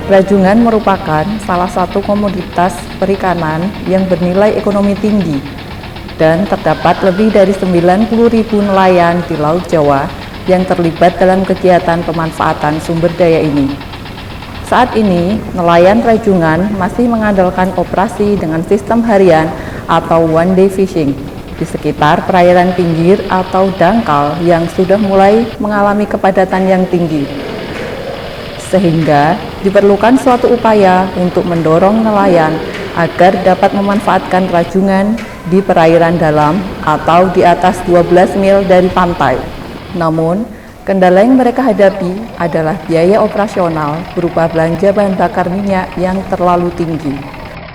Rajungan merupakan salah satu komoditas perikanan yang bernilai ekonomi tinggi dan terdapat lebih dari 90.000 nelayan di Laut Jawa yang terlibat dalam kegiatan pemanfaatan sumber daya ini. Saat ini, nelayan Rajungan masih mengandalkan operasi dengan sistem harian atau one day fishing di sekitar perairan pinggir atau dangkal yang sudah mulai mengalami kepadatan yang tinggi. Sehingga diperlukan suatu upaya untuk mendorong nelayan agar dapat memanfaatkan rajungan di perairan dalam atau di atas 12 mil dari pantai. Namun, kendala yang mereka hadapi adalah biaya operasional berupa belanja bahan bakar minyak yang terlalu tinggi.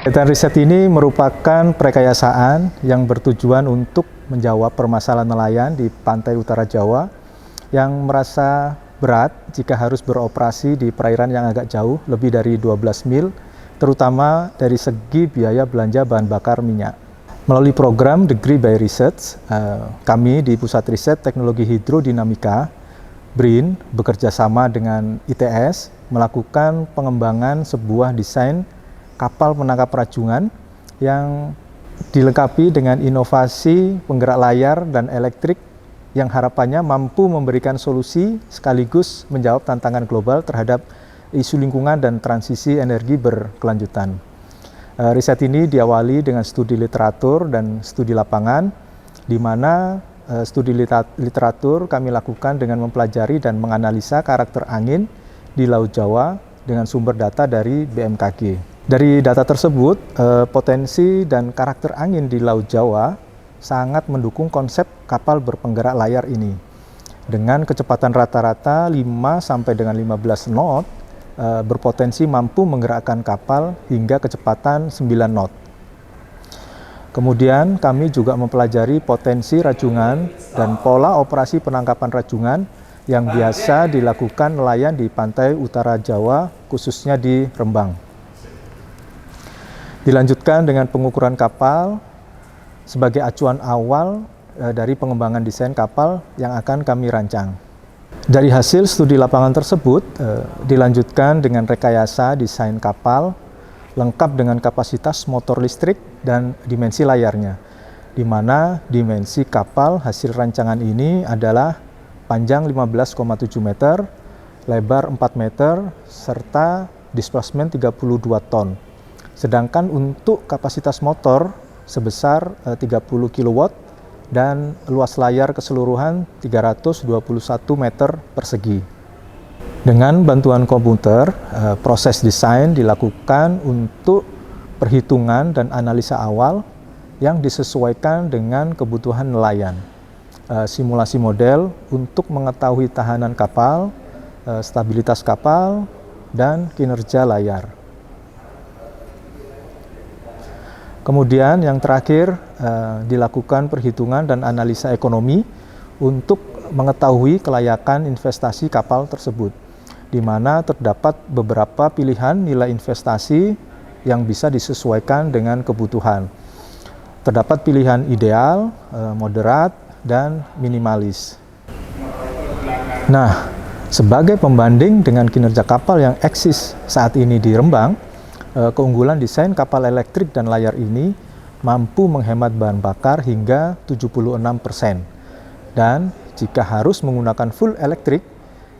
Kegiatan riset ini merupakan perekayasaan yang bertujuan untuk menjawab permasalahan nelayan di pantai utara Jawa yang merasa berat jika harus beroperasi di perairan yang agak jauh, lebih dari 12 mil, terutama dari segi biaya belanja bahan bakar minyak. Melalui program Degree by Research, kami di Pusat Riset Teknologi Hidrodinamika, BRIN, bekerja sama dengan ITS, melakukan pengembangan sebuah desain kapal penangkap rajungan yang dilengkapi dengan inovasi penggerak layar dan elektrik yang harapannya mampu memberikan solusi sekaligus menjawab tantangan global terhadap isu lingkungan dan transisi energi berkelanjutan. Riset ini diawali dengan studi literatur dan studi lapangan, di mana studi literatur kami lakukan dengan mempelajari dan menganalisa karakter angin di Laut Jawa dengan sumber data dari BMKG. Dari data tersebut, potensi dan karakter angin di Laut Jawa sangat mendukung konsep kapal berpenggerak layar ini. Dengan kecepatan rata-rata 5 sampai dengan 15 knot, berpotensi mampu menggerakkan kapal hingga kecepatan 9 knot. Kemudian kami juga mempelajari potensi rajungan dan pola operasi penangkapan rajungan yang biasa dilakukan nelayan di pantai utara Jawa, khususnya di Rembang. Dilanjutkan dengan pengukuran kapal sebagai acuan awal dari pengembangan desain kapal yang akan kami rancang. Dari hasil studi lapangan tersebut, dilanjutkan dengan rekayasa desain kapal lengkap dengan kapasitas motor listrik dan dimensi layarnya, di mana dimensi kapal hasil rancangan ini adalah panjang 15,7 meter, lebar 4 meter, serta displacement 32 ton. Sedangkan untuk kapasitas motor sebesar 30 kW dan luas layar keseluruhan 321 meter persegi. Dengan bantuan komputer, proses desain dilakukan untuk perhitungan dan analisa awal yang disesuaikan dengan kebutuhan nelayan. Simulasi model untuk mengetahui tahanan kapal, stabilitas kapal, dan kinerja layar. Kemudian yang terakhir dilakukan perhitungan dan analisa ekonomi untuk mengetahui kelayakan investasi kapal tersebut, di mana terdapat beberapa pilihan nilai investasi yang bisa disesuaikan dengan kebutuhan. Terdapat pilihan ideal, moderat, dan minimalis. Nah, sebagai pembanding dengan kinerja kapal yang eksis saat ini di Rembang, keunggulan desain kapal elektrik dan layar ini mampu menghemat bahan bakar hingga 76%. Dan jika harus menggunakan full elektrik,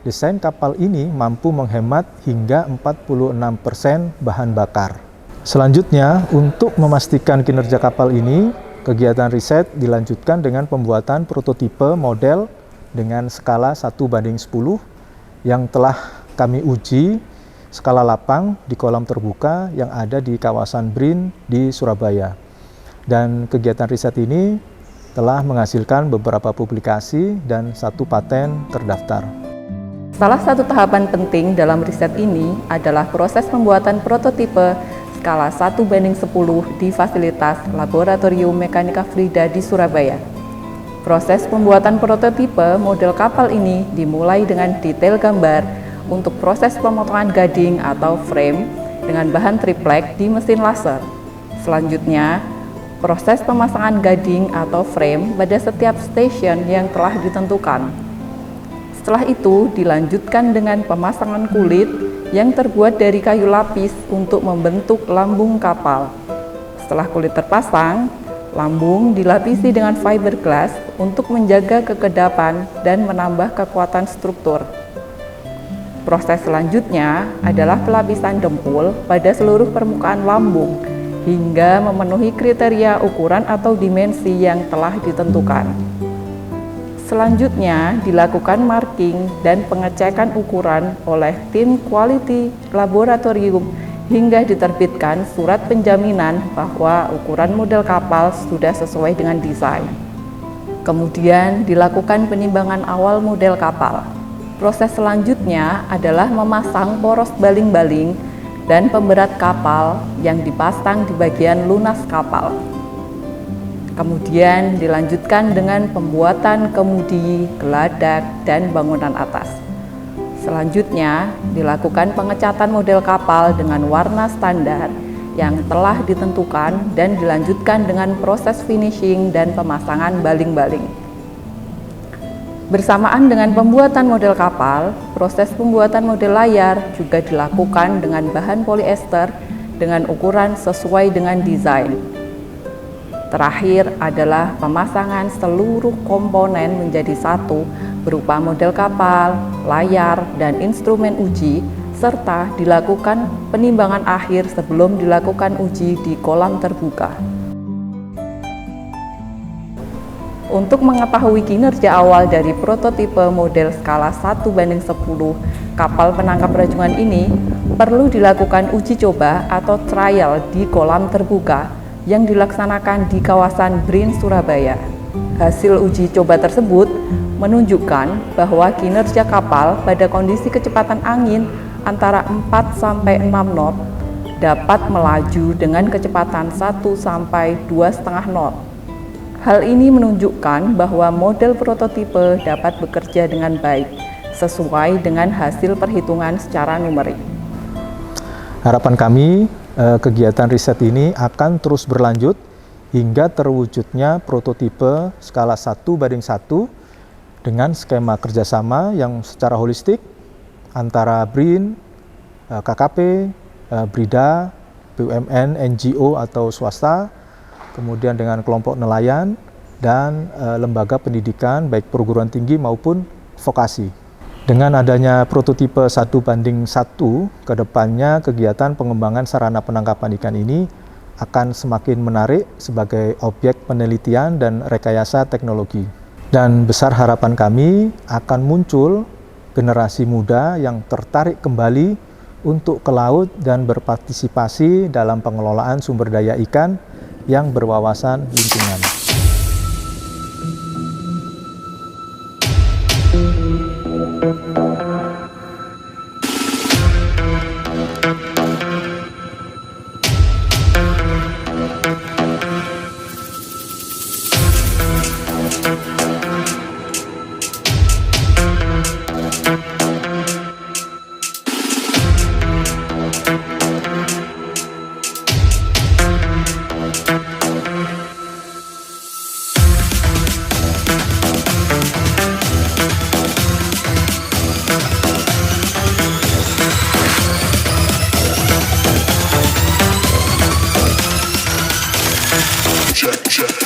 desain kapal ini mampu menghemat hingga 46% bahan bakar. Selanjutnya, untuk memastikan kinerja kapal ini, kegiatan riset dilanjutkan dengan pembuatan prototipe model dengan skala 1:10 yang telah kami uji skala lapang di kolam terbuka yang ada di kawasan BRIN di Surabaya. Dan kegiatan riset ini telah menghasilkan beberapa publikasi dan 1 paten terdaftar. Salah satu tahapan penting dalam riset ini adalah proses pembuatan prototipe skala 1:10 di fasilitas Laboratorium Mekanika Frida di Surabaya. Proses pembuatan prototipe model kapal ini dimulai dengan detail gambar untuk proses pemotongan gading atau frame dengan bahan triplek di mesin laser. Selanjutnya, proses pemasangan gading atau frame pada setiap stasiun yang telah ditentukan. Setelah itu dilanjutkan dengan pemasangan kulit yang terbuat dari kayu lapis untuk membentuk lambung kapal. Setelah kulit terpasang, lambung dilapisi dengan fiberglass untuk menjaga kekedapan dan menambah kekuatan struktur. Proses selanjutnya adalah pelapisan dempul pada seluruh permukaan lambung hingga memenuhi kriteria ukuran atau dimensi yang telah ditentukan. Selanjutnya dilakukan marking dan pengecekan ukuran oleh tim quality laboratorium hingga diterbitkan surat penjaminan bahwa ukuran model kapal sudah sesuai dengan desain. Kemudian dilakukan penimbangan awal model kapal. Proses selanjutnya adalah memasang poros baling-baling dan pemberat kapal yang dipasang di bagian lunas kapal. Kemudian dilanjutkan dengan pembuatan kemudi, geladak, dan bangunan atas. Selanjutnya dilakukan pengecatan model kapal dengan warna standar yang telah ditentukan dan dilanjutkan dengan proses finishing dan pemasangan baling-baling. Bersamaan dengan pembuatan model kapal, proses pembuatan model layar juga dilakukan dengan bahan polyester dengan ukuran sesuai dengan desain. Terakhir adalah pemasangan seluruh komponen menjadi satu berupa model kapal, layar, dan instrumen uji, serta dilakukan penimbangan akhir sebelum dilakukan uji di kolam terbuka. Untuk mengetahui kinerja awal dari prototipe model skala 1:10 kapal penangkap rajungan ini, perlu dilakukan uji coba atau trial di kolam terbuka yang dilaksanakan di kawasan BRIN Surabaya. Hasil uji coba tersebut menunjukkan bahwa kinerja kapal pada kondisi kecepatan angin antara 4-6 knot dapat melaju dengan kecepatan 1-2,5 knot. Hal ini menunjukkan bahwa model prototipe dapat bekerja dengan baik sesuai dengan hasil perhitungan secara numerik. Harapan kami, kegiatan riset ini akan terus berlanjut hingga terwujudnya prototipe skala 1:1 dengan skema kerjasama yang secara holistik antara BRIN, KKP, BRIDA, BUMN, NGO atau swasta, kemudian dengan kelompok nelayan dan lembaga pendidikan baik perguruan tinggi maupun vokasi. Dengan adanya prototipe 1:1, kedepannya kegiatan pengembangan sarana penangkapan ikan ini akan semakin menarik sebagai objek penelitian dan rekayasa teknologi. Dan besar harapan kami akan muncul generasi muda yang tertarik kembali untuk ke laut dan berpartisipasi dalam pengelolaan sumber daya ikan yang berwawasan lingkungan.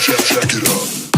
Check it up.